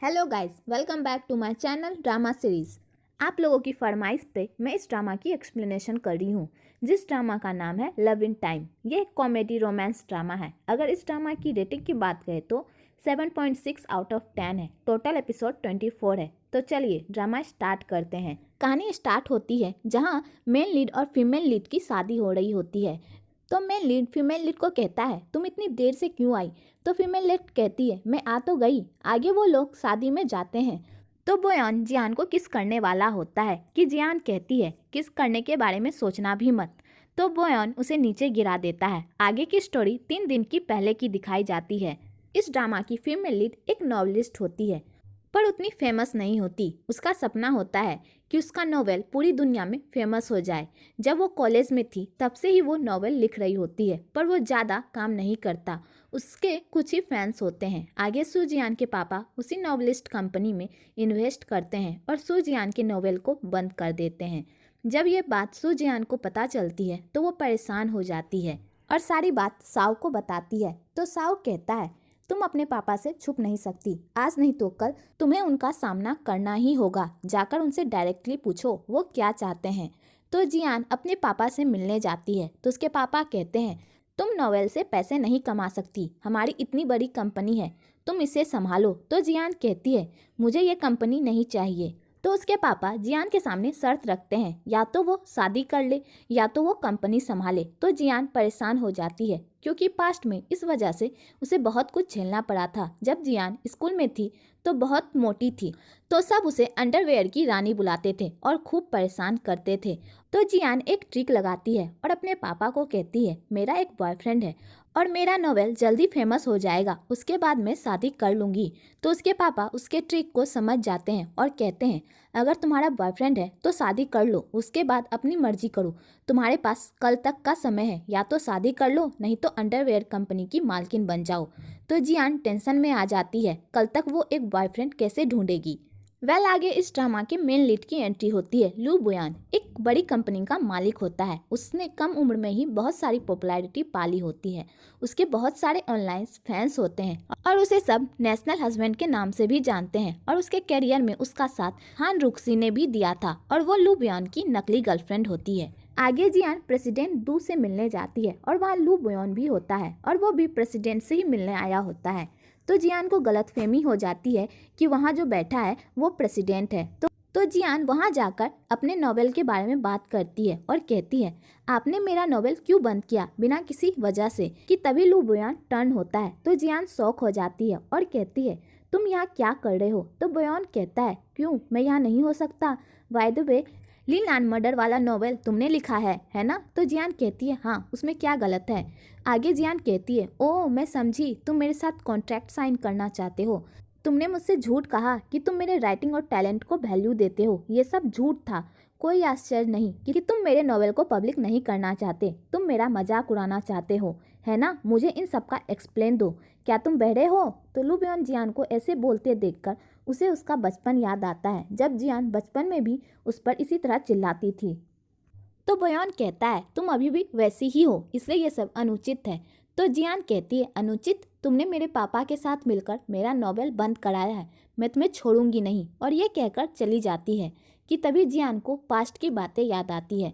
Hello guys, welcome back to my channel drama series. आप लोगों की फरमाइश पे मैं इस ड्रामा की एक्सप्लेनेशन कर रही हूँ, जिस ड्रामा का नाम है लव इन टाइम। ये एक कॉमेडी रोमांस ड्रामा है। अगर इस ड्रामा की रेटिंग की बात करें तो 7.6 आउट ऑफ 10 है। टोटल एपिसोड 24 है। तो चलिए ड्रामा स्टार्ट करते हैं। कहानी स्टार्ट होती है जहाँ मेन लीड और फीमेल लीड की शादी हो रही होती है। तो मेन लीड फीमेल लीड को कहता है, तुम इतनी देर से क्यों आई? तो फीमेल लीड कहती है, मैं आ तो गई। आगे वो लोग शादी में जाते हैं तो बोयान जियान को किस करने वाला होता है कि जियान कहती है, किस करने के बारे में सोचना भी मत। तो बोयान उसे नीचे गिरा देता है। आगे की स्टोरी 3 दिन की पहले की दिखाई जाती है। इस ड्रामा की फीमेल लीड एक नॉवेलिस्ट होती है, पर उतनी फेमस नहीं होती। उसका सपना होता है कि उसका नॉवेल पूरी दुनिया में फेमस हो जाए। जब वो कॉलेज में थी तब से ही वो नॉवेल लिख रही होती है, पर वो ज़्यादा काम नहीं करता। उसके कुछ ही फैंस होते हैं। आगे सुजियान के पापा उसी नॉवेलिस्ट कंपनी में इन्वेस्ट करते हैं और सुजियान के नॉवेल को बंद कर देते हैं। जब ये बात सुजियान को पता चलती है तो वो परेशान हो जाती है और सारी बात साव को बताती है। तो साव कहता है, तुम अपने पापा से छुप नहीं सकती। आज नहीं तो कल तुम्हें उनका सामना करना ही होगा। जाकर उनसे डायरेक्टली पूछो वो क्या चाहते हैं। तो जियान अपने पापा से मिलने जाती है तो उसके पापा कहते हैं, तुम नॉवेल से पैसे नहीं कमा सकती। हमारी इतनी बड़ी कंपनी है, तुम इसे संभालो। तो जियान कहती है, मुझे ये कंपनी नहीं चाहिए। तो उसके पापा जियान के सामने शर्त रखते हैं, या तो वो शादी कर ले या तो वो कंपनी संभाले। तो जियान परेशान हो जाती है क्योंकि पास्ट में इस वजह से उसे बहुत कुछ झेलना पड़ा था। जब जियान स्कूल में थी तो बहुत मोटी थी, तो सब उसे अंडरवेयर की रानी बुलाते थे और खूब परेशान करते थे। तो जियान एक ट्रिक लगाती है और अपने पापा को कहती है, मेरा एक बॉयफ्रेंड है और मेरा नॉवेल जल्दी फेमस हो जाएगा, उसके बाद मैं शादी कर लूँगी। तो उसके पापा उसके ट्रिक को समझ जाते हैं और कहते हैं, अगर तुम्हारा बॉयफ्रेंड है तो शादी कर लो, उसके बाद अपनी मर्जी करो। तुम्हारे पास कल तक का समय है, या तो शादी कर लो नहीं तो अंडरवेयर कंपनी की मालकिन बन जाओ। तो जियान टेंशन में आ जाती है, कल तक वो एक बॉयफ्रेंड कैसे ढूंढेगी। आगे इस ड्रामा के मेन लीड की एंट्री होती है। लू बोयान एक बड़ी कंपनी का मालिक होता है। उसने कम उम्र में ही बहुत सारी पॉपुलैरिटी पाली होती है। उसके बहुत सारे ऑनलाइन फैंस होते हैं और उसे सब नेशनल हस्बैंड के नाम से भी जानते हैं। और उसके करियर में उसका साथ हान रुक्सी ने भी दिया था और वो लू बोयान की नकली गर्लफ्रेंड होती है। आगे जियान प्रेसिडेंट दू से मिलने जाती है और वहाँ लू बोयान भी होता है और वो भी प्रेसिडेंट से ही मिलने आया होता है। तो जियान को गलतफहमी हो जाती है कि वहाँ जो बैठा है वो प्रेसिडेंट है। तो जियान वहाँ जाकर अपने नॉवेल के बारे में बात करती है और कहती है, आपने मेरा नॉवेल क्यों बंद किया बिना किसी वजह से। कि तभी लू बोयान टर्न होता है। तो जियान शॉक हो जाती है और कहती है, तुम यहाँ क्या कर रहे हो? तो बोयान कहता है, क्यों, मैं यहाँ नहीं हो सकता? By the way, Lin and murder वाला नॉवेल तुमने लिखा है ना? तो जियान कहती है, हाँ, उसमें क्या गलत है? आगे जियान कहती है, ओह मैं समझी, तुम मेरे साथ कॉन्ट्रैक्ट साइन करना चाहते हो। तुमने मुझसे झूठ कहा कि तुम मेरे राइटिंग और टैलेंट को वैल्यू देते हो। ये सब झूठ था। कोई आश्चर्य नहीं कि तुम मेरे नॉवेल को पब्लिक नहीं करना चाहते। तुम मेरा मजाक उड़ाना चाहते हो, है ना? मुझे इन सब का एक्सप्लेन दो। क्या तुम बहरे हो? तो लू बोयान जियान को ऐसे बोलते देखकर उसे उसका बचपन याद आता है, जब जियान बचपन में भी उस पर इसी तरह चिल्लाती थी। तो बोयान कहता है, तुम अभी भी वैसी ही हो, इसलिए ये सब अनुचित है। तो जियान कहती है, अनुचित? तुमने मेरे पापा के साथ मिलकर मेरा नॉवेल बंद कराया है, मैं तुम्हें छोड़ूंगी नहीं। और ये कहकर चली जाती है कि तभी जियान को पास्ट की बातें याद आती है।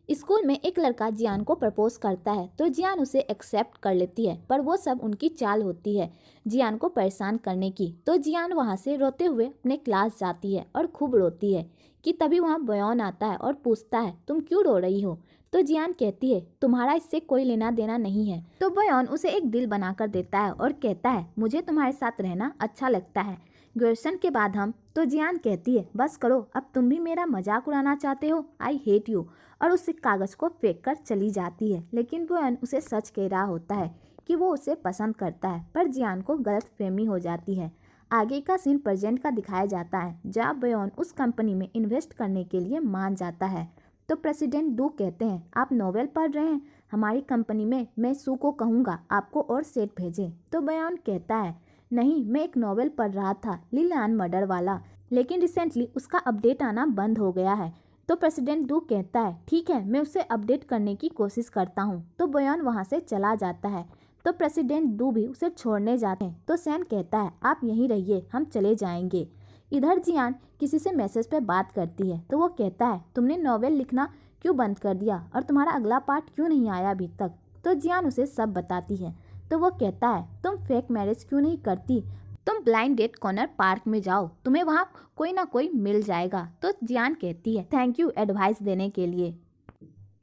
स्कूल में एक लड़का जियान को प्रपोज करता है तो जियान उसे एक्सेप्ट कर लेती है, पर वो सब उनकी चाल होती है जियान को परेशान करने की। तो जियान वहाँ से रोते हुए अपने क्लास जाती है और खूब रोती है कि तभी वहाँ बोयान आता है और पूछता है, तुम क्यों रो रही हो? तो जियान कहती है, तुम्हारा इससे कोई लेना देना नहीं है। तो बोयान उसे एक दिल बनाकर देता है और कहता है, मुझे तुम्हारे साथ रहना अच्छा लगता है, ग्रेजुएशन के बाद हम। तो जियान कहती है, बस करो, अब तुम भी मेरा मजाक उड़ाना चाहते हो, आई हेट यू। और उस कागज को फेंक कर चली जाती है। लेकिन बोयान उसे सच कह रहा होता है कि वो उसे पसंद करता है, पर जियान को गलतफहमी हो जाती है। आगे का सीन प्रेजेंट का दिखाया जाता है, जहाँ बोयान उस कंपनी में इन्वेस्ट करने के लिए मान जाता है। तो प्रेसिडेंट दू कहते हैं, आप नॉवेल पढ़ रहे हैं हमारी कंपनी में, मैं सू को कहूँगा आपको और सेट भेजें। तो बोयान कहता है, नहीं, मैं एक नॉवेल पढ़ रहा था, लिन एंड मर्डर वाला, लेकिन रिसेंटली उसका अपडेट आना बंद हो गया है। तो प्रेसिडेंट डू कहता है, ठीक है, मैं उसे अपडेट करने की कोशिश करता हूँ। तो बोयान वहाँ से चला जाता है। तो प्रेसिडेंट डू भी उसे छोड़ने जाते हैं तो सैन कहता है आप यहीं रहिए, हम चले जाएंगे। इधर जियान किसी से मैसेज पे बात करती है तो वो कहता है तुमने नॉवेल लिखना क्यों बंद कर दिया और तुम्हारा अगला पार्ट क्यों नहीं आया अभी तक। तो जियान उसे सब बताती है तो वो कहता है तुम फेक मैरिज क्यों नहीं करती, तुम ब्लाइंड डेट कॉर्नर पार्क में जाओ, तुम्हें वहाँ कोई ना कोई मिल जाएगा। तो जियान कहती है थैंक यू एडवाइस देने के लिए।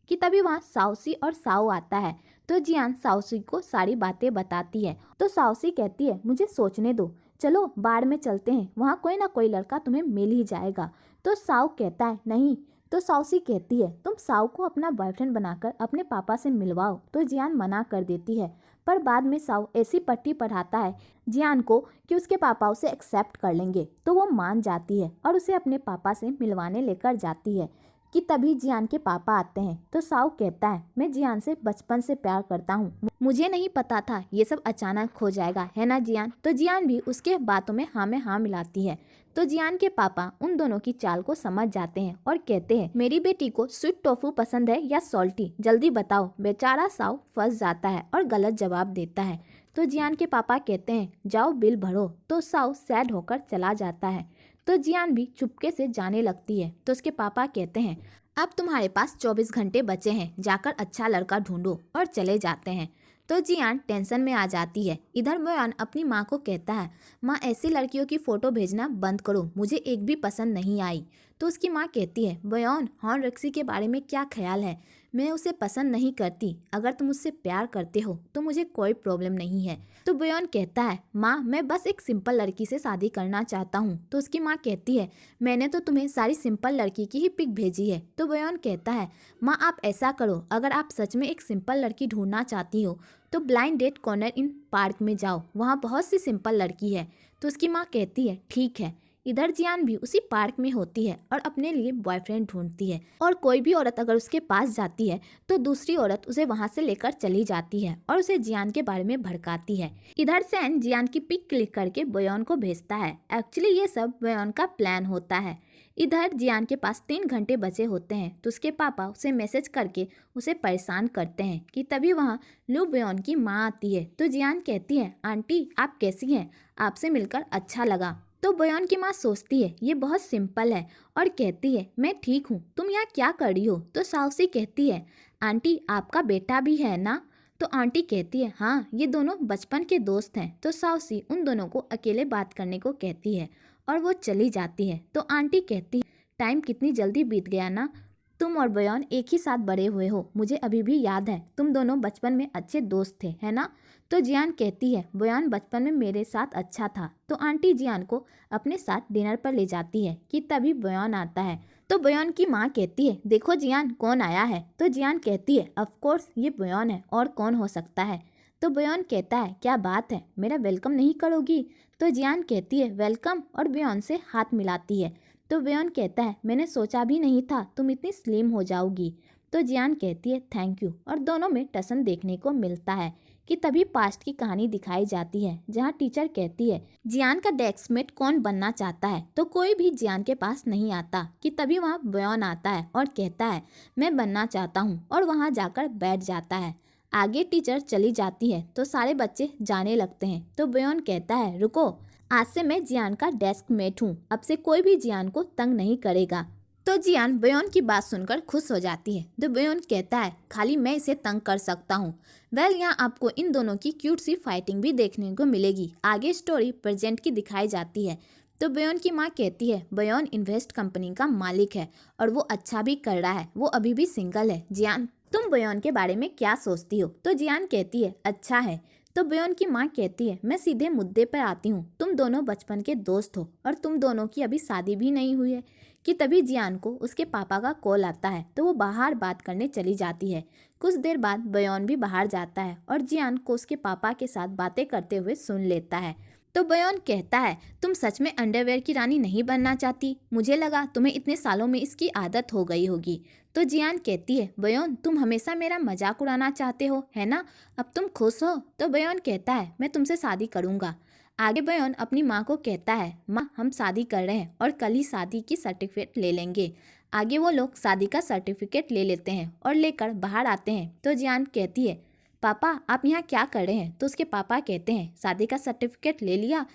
कि तभी वहाँ साउसी और साओ आता है तो जियान साउसी को सारी बातें बताती है तो साउसी कहती है मुझे सोचने दो, चलो बाड़ में चलते हैं, वहाँ कोई ना कोई लड़का तुम्हें मिल ही जाएगा। तो साओ कहता है नहीं। तो साउसी कहती है तुम साओ को अपना बॉयफ्रेंड बनाकर अपने पापा से मिलवाओ। तो जियान मना कर देती है पर बाद में साओ ऐसी पट्टी पढ़ाता है जियान को कि उसके पापा उसे एक्सेप्ट कर लेंगे तो वो मान जाती है और उसे अपने पापा से मिलवाने लेकर जाती है। कि तभी जियान के पापा आते हैं तो साओ कहता है मैं जियान से बचपन से प्यार करता हूँ, मुझे नहीं पता था ये सब अचानक हो जाएगा, है ना जियान। तो जियान भी उसके बातों में हाँ मिलाती है। तो जियान के पापा उन दोनों की चाल को समझ जाते हैं और कहते हैं मेरी बेटी को स्वीट टोफू पसंद है या सॉल्टी, जल्दी बताओ। बेचारा साओ फंस जाता है और गलत जवाब देता है। तो जियान के पापा कहते हैं जाओ बिल भरो। तो साओ सैड होकर चला जाता है। तो जियान भी चुपके से जाने लगती है तो उसके पापा कहते हैं अब तुम्हारे पास 24 घंटे बचे हैं, जाकर अच्छा लड़का ढूंढो, और चले जाते हैं। तो जियान टेंशन में आ जाती है। इधर बयान अपनी माँ को कहता है माँ ऐसी लड़कियों की फ़ोटो भेजना बंद करो, मुझे एक भी पसंद नहीं आई। तो उसकी माँ कहती है बयान हॉर्न रक्सी के बारे में क्या ख्याल है, मैं उसे पसंद नहीं करती, अगर तुम उससे प्यार करते हो तो मुझे कोई प्रॉब्लम नहीं है। तो बयान कहता है माँ मैं बस एक सिंपल लड़की से शादी करना चाहता हूँ। तो उसकी माँ कहती है मैंने तो तुम्हें सारी सिंपल लड़की की ही पिक भेजी है। तो बयान कहता है माँ आप ऐसा करो, अगर आप सच में एक सिंपल लड़की ढूंढना चाहती हो तो ब्लाइंड डेट कॉर्नर इन पार्क में जाओ, वहाँ बहुत सी सिंपल लड़की है। तो उसकी माँ कहती है ठीक है। इधर जियान भी उसी पार्क में होती है और अपने लिए बॉयफ्रेंड ढूंढती है और कोई भी औरत अगर उसके पास जाती है तो दूसरी औरत उसे वहां से लेकर चली जाती है और उसे जियान के बारे में भड़काती है। इधर सैन जियान की पिक क्लिक करके बयान को भेजता है। एक्चुअली ये सब बयान का प्लान होता है। इधर जियान के पास 3 घंटे बचे होते हैं तो उसके पापा उसे मैसेज करके उसे परेशान करते हैं। कि तभी वहाँ लू बयान की माँ आती है तो जियान कहती है आंटी आप कैसी हैं, आपसे मिलकर अच्छा लगा। तो बयान की माँ सोचती है ये बहुत सिंपल है और कहती है मैं ठीक हूँ, तुम यहाँ क्या कर रही हो। तो साउसी कहती है आंटी आपका बेटा भी है ना। तो आंटी कहती है हाँ ये दोनों बचपन के दोस्त हैं। तो साउसी उन दोनों को अकेले बात करने को कहती है और वो चली जाती है। तो आंटी कहती है टाइम कितनी जल्दी बीत गया ना, तुम और बयान एक ही साथ बड़े हुए हो, मुझे अभी भी याद है तुम दोनों बचपन में अच्छे दोस्त थे, है ना। तो जियान कहती है बयान बचपन में मेरे साथ अच्छा था। तो आंटी जियान को अपने साथ डिनर पर ले जाती है। कि तभी बयान आता है तो बयान की माँ कहती है देखो जियान कौन आया है। तो जियान कहती है ऑफ कोर्स ये बयान है, और कौन हो सकता है। तो बयान कहता है क्या बात है, मेरा वेलकम नहीं करोगी। तो जियान कहती है वेलकम, और बयान से हाथ मिलाती है। तो बयान कहता है मैंने सोचा भी नहीं था तुम इतनी स्लिम हो जाओगी। तो जियान कहती है थैंक यू, और दोनों में टसन देखने को मिलता है। कि तभी पास्ट की कहानी दिखाई जाती है जहाँ टीचर कहती है जियान का डेस्कमेट कौन बनना चाहता है। तो कोई भी जियान के पास नहीं आता। कि तभी वहाँ बयान आता है और कहता है मैं बनना चाहता हूँ, और वहाँ जाकर बैठ जाता है। आगे टीचर चली जाती है तो सारे बच्चे जाने लगते हैं। तो बयान कहता है रुको, आज से मैं जियान का डेस्क मेट हूँ, अब से कोई भी जियान को तंग नहीं करेगा। तो जियान बयान की बात सुनकर खुश हो जाती है। तो बयान कहता है खाली मैं इसे तंग कर सकता हूँ। वेल यहाँ आपको इन दोनों की क्यूट सी फाइटिंग भी देखने को मिलेगी। आगे स्टोरी प्रेजेंट की दिखाई जाती है। तो बयान की माँ कहती है बयान इन्वेस्ट कंपनी का मालिक है और वो अच्छा भी कर रहा है, वो अभी भी सिंगल है। जियान तुम बयान के बारे में क्या सोचती हो। तो जियान कहती है अच्छा है। तो बयान की माँ कहती है मैं सीधे मुद्दे पर आती हूँ, तुम दोनों बचपन के दोस्त हो और तुम दोनों की अभी शादी भी नहीं हुई है। कि तभी जियान को उसके पापा का कॉल आता है तो वो बाहर बात करने चली जाती है। कुछ देर बाद बयान भी बाहर जाता है और जियान को उसके पापा के साथ बातें करते हुए सुन लेता है। तो बयान कहता है तुम सच में अंडरवेयर की रानी नहीं बनना चाहती, मुझे लगा तुम्हें इतने सालों में इसकी आदत हो गई होगी। तो जियान कहती है बयान तुम हमेशा मेरा मजाक उड़ाना चाहते हो, है ना, अब तुम खुश हो। तो बयान कहता है मैं तुमसे शादी करूँगा। आगे बयान अपनी माँ को कहता है माँ हम शादी कर रहे हैं और कल ही शादी की सर्टिफिकेट ले लेंगे। आगे वो लोग शादी का सर्टिफिकेट ले लेते हैं और लेकर बाहर आते हैं। तो जियान कहती है पापा आप यहाँ क्या कर रहे हैं? तो उसके पापा कहते हैं शादी का सर्टिफिकेट ले लिया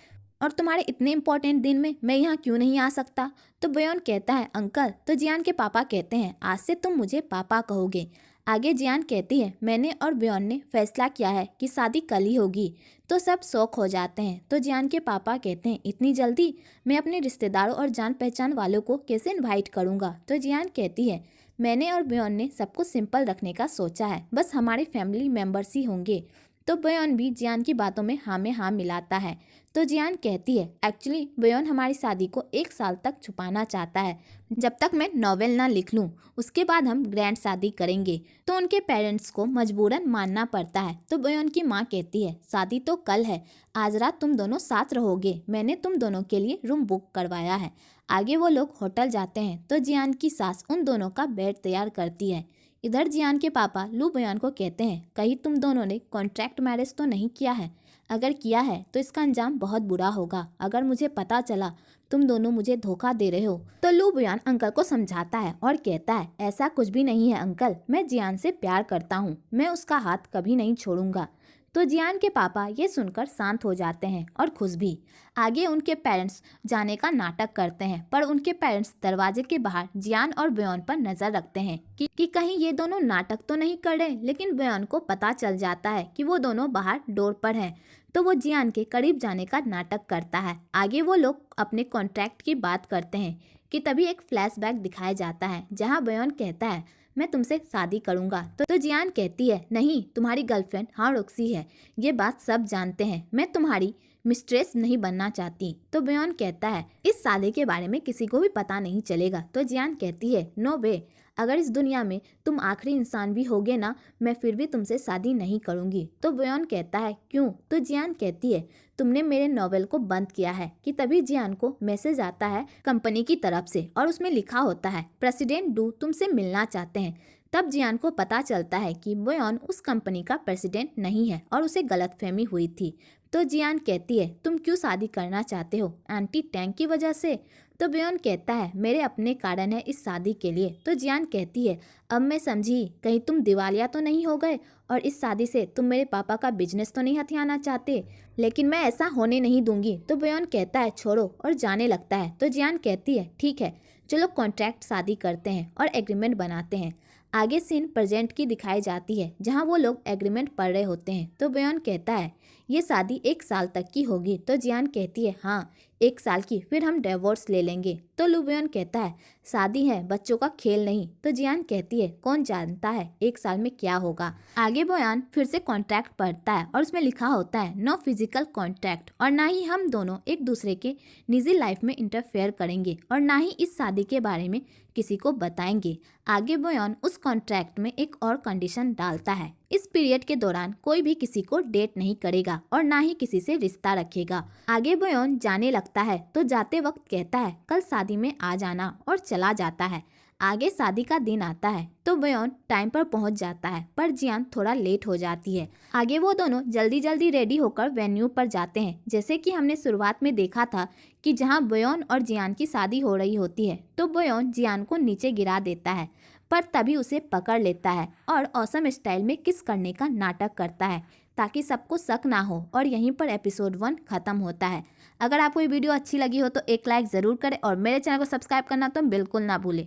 और तुम्हारे इतने इम्पोर्टेंट दिन में मैं यहाँ क्यों नहीं आ सकता? तो बयान कहता है अंकल। तो जियान के पापा कहते हैं आज से तुम मुझे पापा कहोगे। आगे जियान कहती है मैंने और बयान ने फैसला किया है कि शादी कल ही होगी। तो सब शौक हो जाते हैं। तो जियान के पापा कहते हैं इतनी जल्दी? मैं अपने रिश्तेदारों और जान पहचान वालों को कैसे इनवाइट करूँगा? तो जियान कहती है मैंने और बयान ने सब कुछ सिंपल रखने का सोचा है, बस हमारे फैमिली मेम्बर्स ही होंगे। तो बयान भी जियान की बातों में हाँ में हाँ मिलाता है। तो जियान कहती है एक्चुअली बयान हमारी शादी को 1 साल तक छुपाना चाहता है, जब तक मैं नॉवेल ना लिख लूँ उसके बाद हम ग्रैंड शादी करेंगे। तो उनके पेरेंट्स को मजबूरन मानना पड़ता है। तो बयान की माँ कहती है शादी तो कल है, आज रात तुम दोनों साथ रहोगे, मैंने तुम दोनों के लिए रूम बुक करवाया है। आगे वो लोग होटल जाते हैं। तो जियान की सास उन दोनों का बेड तैयार करती है। इधर जियान के पापा लू बयान को कहते हैं कहीं तुम दोनों ने कॉन्ट्रैक्ट मैरिज तो नहीं किया है? अगर किया है तो इसका अंजाम बहुत बुरा होगा। अगर मुझे पता चला तुम दोनों मुझे धोखा दे रहे हो। तो लू बयान अंकल को समझाता है और कहता है ऐसा कुछ भी नहीं है अंकल, मैं जियान से प्यार करता हूँ, मैं उसका हाथ कभी नहीं छोड़ूंगा। तो जियान के पापा ये सुनकर शांत हो जाते हैं और खुश भी। आगे उनके पेरेंट्स जाने का नाटक करते हैं, पर उनके पेरेंट्स दरवाजे के बाहर जियान और बयान पर नजर रखते हैं कि कहीं ये दोनों नाटक तो नहीं कर रहे। लेकिन बयान को पता चल जाता है कि वो दोनों बाहर डोर पर हैं। तो वो जियान के करीब जाने का नाटक करता है। आगे वो लोग अपने कॉन्ट्रैक्ट की बात करते हैं कि तभी एक फ्लैशबैक दिखाया जाता है जहाँ बयान कहता है मैं तुमसे शादी करूंगा। तो जियान कहती है नहीं, तुम्हारी गर्लफ्रेंड हाँ रॉक्सी है, ये बात सब जानते हैं, मैं तुम्हारी मिस्ट्रेस नहीं बनना चाहती। तो बयान कहता है इस शादी के बारे में किसी को भी पता नहीं चलेगा। तो जियान कहती है नो वे, अगर इस दुनिया में तुम आखिरी इंसान भी होगे ना, मैं फिर भी तुमसे शादी नहीं करूंगी। तो बयान कहता है क्यों? तो जियान कहती है तुमने मेरे नॉवेल को बंद किया है। कि तभी जियान को मैसेज आता है कंपनी की तरफ से और उसमें लिखा होता है प्रेसिडेंट डू तुमसे मिलना चाहते हैं। तब जियान को पता चलता है कि बयान उस कंपनी का प्रेसिडेंट नहीं है और उसे गलतफहमी हुई थी। तो जियान कहती है तुम क्यों शादी करना चाहते हो? एंटी टैंक की वजह से? तो बयान कहता है मेरे अपने कारण है इस शादी के लिए। तो जियान कहती है अब मैं समझी, कहीं तुम दिवालिया तो नहीं हो गए और इस शादी से तुम मेरे पापा का बिजनेस तो नहीं हथियाना चाहते? लेकिन मैं ऐसा होने नहीं दूंगी। तो बयान कहता है छोड़ो और जाने लगता है। तो जियान कहती है ठीक है चलो कॉन्ट्रैक्ट शादी करते हैं और एग्रीमेंट बनाते हैं। आगे सीन प्रेजेंट की दिखाई जाती है जहां वो लोग एग्रीमेंट पढ़ रहे होते हैं। तो बयान कहता है ये शादी 1 साल तक की होगी। तो जियान कहती है हाँ 1 साल की, फिर हम डिवोर्स ले लेंगे। तो लुबयान कहता है शादी है बच्चों का खेल नहीं। तो जियान कहती है कौन जानता है 1 साल में क्या होगा। आगे बयान फिर से कॉन्ट्रैक्ट पढ़ता है और उसमें लिखा होता है नो फिजिकल कॉन्ट्रैक्ट, और ना ही हम दोनों एक दूसरे के निजी लाइफ में इंटरफेयर करेंगे और ना ही इस शादी के बारे में किसी को बताएंगे। आगे बयान उस कॉन्ट्रैक्ट में एक और कंडीशन डालता है इस पीरियड के दौरान कोई भी किसी को डेट नहीं करेगा और ना ही किसी से रिश्ता रखेगा। आगे बयान जाने लगता है तो जाते वक्त कहता है कल शादी में आ जाना और चला जाता है। आगे शादी का दिन आता है तो बयान टाइम पर पहुंच जाता है पर जियान थोड़ा लेट हो जाती है। आगे वो दोनों जल्दी जल्दी रेडी होकर वेन्यू पर जाते हैं। जैसे कि हमने शुरुआत में देखा था कि जहां बयान और जियान की शादी हो रही होती है तो बयान जियान को नीचे गिरा देता है पर तभी उसे पकड़ लेता है और ऑसम स्टाइल में किस करने का नाटक करता है ताकि सबको शक ना हो। और यहीं पर एपिसोड 1 खत्म होता है। अगर आपको ये वीडियो अच्छी लगी हो तो एक लाइक ज़रूर करें और मेरे चैनल को सब्सक्राइब करना तो बिल्कुल ना भूलें।